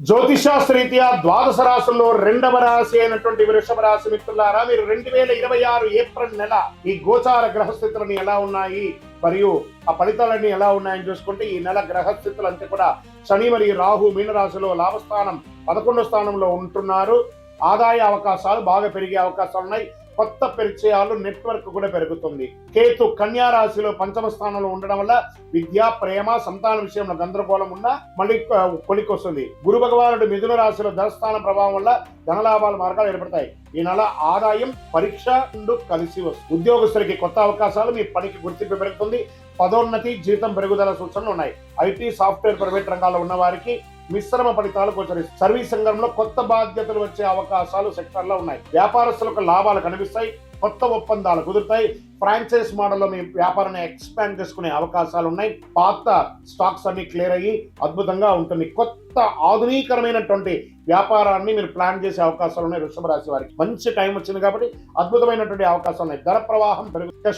జ్యోతిషాస్త్రరీత్యా ద్వాదశ రాశుల్లో రెండవ రాశి అయినటువంటి వృషభ రాశి మిత్రులారా, మీరు 2026 ఏప్రిల్ నెల ఈ గోచార గ్రహస్థితులని ఎలా ఉన్నాయి మరియు ఆ ఫలితాలన్నీ ఎలా ఉన్నాయని చూసుకుంటే, ఈ నెల గ్రహస్థితులు అంతే కూడా శని మరియు రాహు మీనరాశిలో లాభస్థానం 11వ స్థానంలో ఉంటున్నారు. ఆదాయ అవకాశాలు బాగా పెరిగే అవకాశాలు ఉన్నాయి. కొత్త పరిచయాలు, నెట్వర్క్ కూడా పెరుగుతుంది. కేతు కన్యా రాశిలో 5వ స్థానంలో ఉండడం వల్ల విద్య, ప్రేమ, సంతాన విషయంలో గందరగోళం ఉన్నా మళ్ళీ కొలికొస్తుంది. గురు భగవానుడు మిథున రాశిలో ధనస్థాన ప్రభావం వల్ల ధనలాభాల మార్గాలు ఏర్పడతాయి. ఈ నెల ఆదాయం, పరీక్ష కలిసి వస్తుంది. ఉద్యోగస్తులకి కొత్త అవకాశాలు, మీ పనికి గుర్తింపు పెరుగుతుంది. పదోన్నతి, జీతం పెరుగుదల సూచనలు ఉన్నాయి. ఐటీ, సాఫ్ట్వేర్, ప్రైవేట్ రంగాల్లో ఉన్న వారికి మిశ్రమ ఫలితాలు గోచరిస్తాయి. సర్వీస్ రంగంలో కొత్త బాధ్యతలు వచ్చే అవకాశాలు సెక్టార్లో ఉన్నాయి. వ్యాపారస్తులకు లాభాలు కనిపిస్తాయి. కొత్త ఒప్పందాలు కుదురుతాయి. ఫ్రాంచైజ్ మోడల్లో మీ వ్యాపారాన్ని ఎక్స్పాండ్ చేసుకునే అవకాశాలు ఉన్నాయి. పాత స్టాక్స్ అన్ని క్లియర్ అయ్యి అద్భుతంగా ఉంటుంది. కొత్త ఆధునీకరమైనటువంటి వ్యాపారాన్ని మీరు ప్లాన్ చేసే అవకాశాలు ఉన్నాయి. వృషభ రాశి వారికి మంచి టైం వచ్చింది కాబట్టి అద్భుతమైనటువంటి అవకాశాలు ఉన్నాయి. ధర ప్రవాహం పెరుగుతుంది.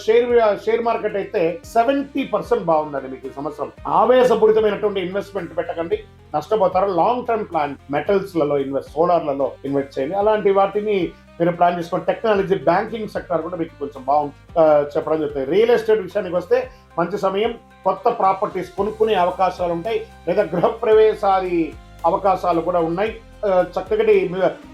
షేర్ మార్కెట్ అయితే 70% బాగుందండి మీకు ఈ సంవత్సరం. ఆవేశపూరితమైనటువంటి ఇన్వెస్ట్మెంట్ పెట్టకండి, నష్టపోతారు. లాంగ్ టర్మ్ ప్లాన్, మెటల్స్ లలో ఇన్వెస్ట్, సోలార్లలో ఇన్వెస్ట్ చేయండి. అలాంటి వాటిని మీరు ప్లాన్ చేసుకోండి. టెక్నాలజీ, బ్యాంకింగ్ సెక్టర్ కూడా మీకు కొంచెం చెప్పడం జరుగుతుంది. రియల్ ఎస్టేట్ విషయానికి వస్తే మంచి సమయం. కొత్త ప్రాపర్టీస్ కొనుక్కునే అవకాశాలు ఉంటాయి, లేదా గృహ ప్రవేశాది అవకాశాలు కూడా ఉన్నాయి. చక్కగా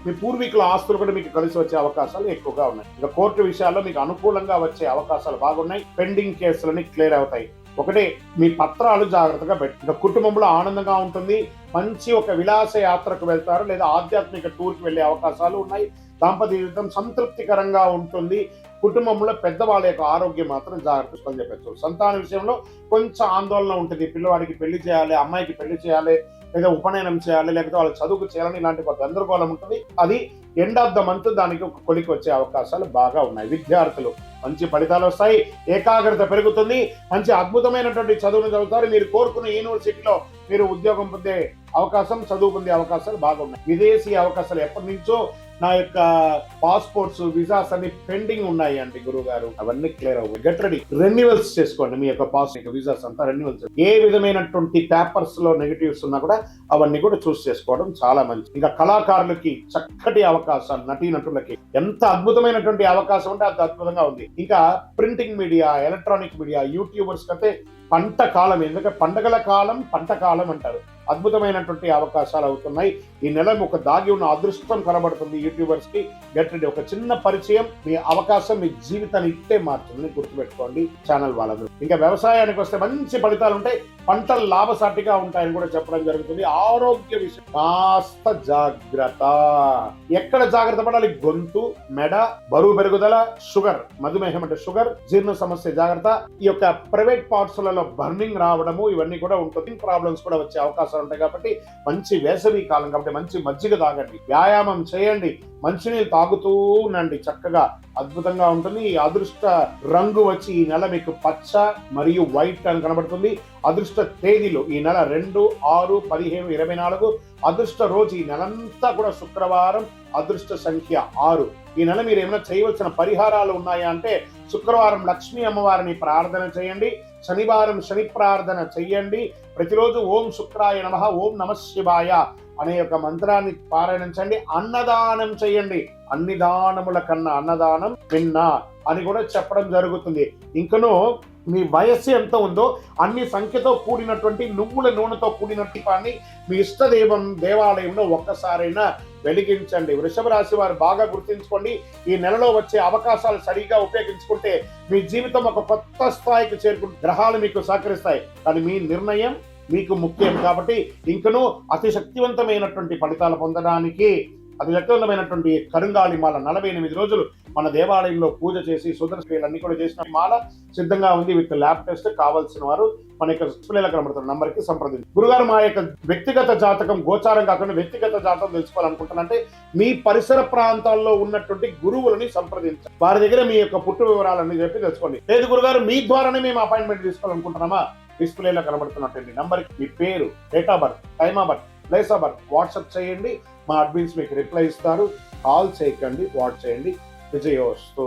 మీ పూర్వీకుల ఆస్తులు కూడా మీకు కలిసి వచ్చే అవకాశాలు ఎక్కువగా ఉన్నాయి. ఇక కోర్టు విషయాల్లో మీకు అనుకూలంగా వచ్చే అవకాశాలు బాగున్నాయి. పెండింగ్ కేసులని క్లియర్ అవుతాయి. ఒకటే, మీ పత్రాలు జాగ్రత్తగా పెట్టి కుటుంబంలో ఆనందంగా ఉంటుంది. మంచి ఒక విలాస యాత్రకు వెళ్తారు, లేదా ఆధ్యాత్మిక టూర్కి వెళ్ళే అవకాశాలు ఉన్నాయి. దాంపత్య జీవితం సంతృప్తికరంగా ఉంటుంది. కుటుంబంలో పెద్దవాళ్ళ యొక్క ఆరోగ్యం మాత్రం జాగ్రత్తగా చెప్పచ్చు. సంతాన విషయంలో కొంచెం ఆందోళన ఉంటుంది. పిల్లవాడికి పెళ్లి చేయాలి, అమ్మాయికి పెళ్లి చేయాలి, లేదా ఉపనయనం చేయాలి, లేకపోతే వాళ్ళ చదువుకు చేయాలని ఇలాంటి ఒక గందరగోళం ఉంటుంది. అది ఎండ్ ఆఫ్ ద మంత్ దానికి ఒక కొలికి వచ్చే అవకాశాలు బాగా ఉన్నాయి. విద్యార్థులు మంచి ఫలితాలు వస్తాయి. ఏకాగ్రత పెరుగుతుంది. మంచి అద్భుతమైనటువంటి చదువును చదువుతారు. మీరు కోరుకున్న యూనివర్సిటీలో మీరు ఉద్యోగం పొందే అవకాశం, చదువు పొందే అవకాశాలు బాగున్నాయి. విదేశీ అవకాశాలు ఎప్పటి నుంచో నా యొక్క పాస్పోర్ట్స్, విజాస్ అన్ని పెండింగ్ ఉన్నాయి అండి గురువు గారు, అవన్నీ క్లియర్ అవ్వాలి. గెట్ రెడీ, రెన్యువల్స్ చేసుకోండి. మీ యొక్క విజాస్ అంతా రెన్యువల్స్. ఏ విధమైనటువంటి పేపర్స్ లో నెగటివ్స్ ఉన్నా కూడా అవన్నీ కూడా చూస్ చేసుకోవడం చాలా మంచిది. ఇంకా కళాకారులకి చక్కటి అవకాశాలు, నటీనటులకి ఎంత అద్భుతమైనటువంటి అవకాశం ఉంటే అంత అద్భుతంగా ఉంది. ఇంకా printing media, electronic media, YouTubers కైతే పంట కాలం, ఎందుకంటే పండగల కాలం, పంట కాలం అంటారు. అద్భుతమైనటువంటి అవకాశాలు అవుతున్నాయి. ఈ నెల ఒక దాగి ఉన్న అదృష్టం కనబడుతుంది యూట్యూబర్స్ కి. Get ready. ఒక చిన్న పరిచయం మీ అవకాశం మీ జీవితాన్ని ఇట్టే మార్చుంది, గుర్తుపెట్టుకోండి ఛానల్ వాళ్ళందరూ. ఇంకా వ్యవసాయానికి వస్తే మంచి ఫలితాలు ఉంటాయి. పంటలు లాభసాటిగా ఉంటాయని కూడా చెప్పడం జరుగుతుంది. ఆరోగ్య విషయం కాస్త జాగ్రత్త. ఎక్కడ జాగ్రత్త పడాలి? గొంతు, మెడ, బరువు పెరుగుదల, షుగర్, మధుమేహం అంటే షుగర్, జీర్ణ సమస్య జాగ్రత్త. ఈ యొక్క ప్రైవేట్ పార్ట్స్ లలో బర్నింగ్ రావడము ఇవన్నీ కూడా ఉంటుంది. ప్రాబ్లమ్స్ కూడా వచ్చే అవకాశాలు ఉంటాయి. కాబట్టి మంచి వేసవి కాలం కాబట్టి మంచి మజ్జిగ తాగండి, వ్యాయామం చేయండి, మంచినీళ్ళు తాగుతూ ఉండండి. చక్కగా అద్భుతంగా ఉంటుంది. ఈ అదృష్ట రంగు వచ్చి ఈ నెల మీకు పచ్చ మరియు వైట్ అని కనబడుతుంది. అదృష్ట తేదీలు ఈ నెల 2, 6, 15, 24. అదృష్ట రోజు ఈ నెలంతా కూడా శుక్రవారం. అదృష్ట సంఖ్య 6. ఈ నెల మీరు ఏమైనా చేయవలసిన పరిహారాలు ఉన్నాయా అంటే, శుక్రవారం లక్ష్మీ అమ్మవారిని ప్రార్థన చేయండి. శనివారం శని ప్రార్థన చెయ్యండి. ప్రతిరోజు ఓం శుక్రాయ నమః, ఓం నమః శివాయ అనే ఒక మంత్రాన్ని పారాయణించండి. అన్నదానం చేయండి. అన్ని దానముల కన్నా అన్నదానం విన్న అని కూడా చెప్పడం జరుగుతుంది. ఇంకనూ మీ వయస్సు ఎంత ఉందో అన్ని సంఖ్యతో కూడినటువంటి నువ్వుల నూనెతో కూడిన దీపాన్ని మీ దేవాలయంలో ఒక్కసారైనా వెలిగించండి. వృషభ రాశి వారు బాగా గుర్తుంచుకోండి. ఈ నెలలో వచ్చే అవకాశాలు సరిగా ఉపయోగించుకుంటే మీ జీవితం ఒక కొత్త స్థాయికి చేరుకుంటే గ్రహాలు మీకు సహకరిస్తాయి. కానీ మీ నిర్ణయం మీకు ముఖ్యం. కాబట్టి ఇంకనూ అతి శక్తివంతమైనటువంటి ఫలితాలు పొందడానికి అతి శక్తివంతమైనటువంటి కరుంగాళి మాల 48 రోజులు మన దేవాలయంలో పూజ చేసి సుదర్శనలన్నీ కూడా చేసిన మాల సిద్ధంగా ఉంది. With lab test. కావాల్సిన వారు మన యొక్క డిస్ప్లేలో కనబడుతున్న నంబర్ కి సంప్రదించండి. గురుగారు, మా యొక్క వ్యక్తిగత జాతకం, గోచారం కాకుండా వ్యక్తిగత జాతకం తెలుసుకోవాలనుకుంటున్నానంటే మీ పరిసర ప్రాంతాల్లో ఉన్నటువంటి గురువులని సంప్రదించండి. వారి దగ్గర మీ యొక్క పుట్టు వివరాలన్నీ చెప్పి తెలుసుకోండి. లేదు గురుగారు, మీ ద్వారానే మేము అపాయింట్మెంట్ తీసుకోవాలనుకుంటున్నామా? డిస్ప్లేలో కనబడుతున్నటువంటి నంబర్ కి మీ పేరు, date of birth, time of birth, place of birth WhatsApp చేయండి. మా అడ్మిన్స్ మీకు రిప్లై ఇస్తారు. కాల్ చేయకండి, వాట్సాప్ చేయండి. విజయోస్తు.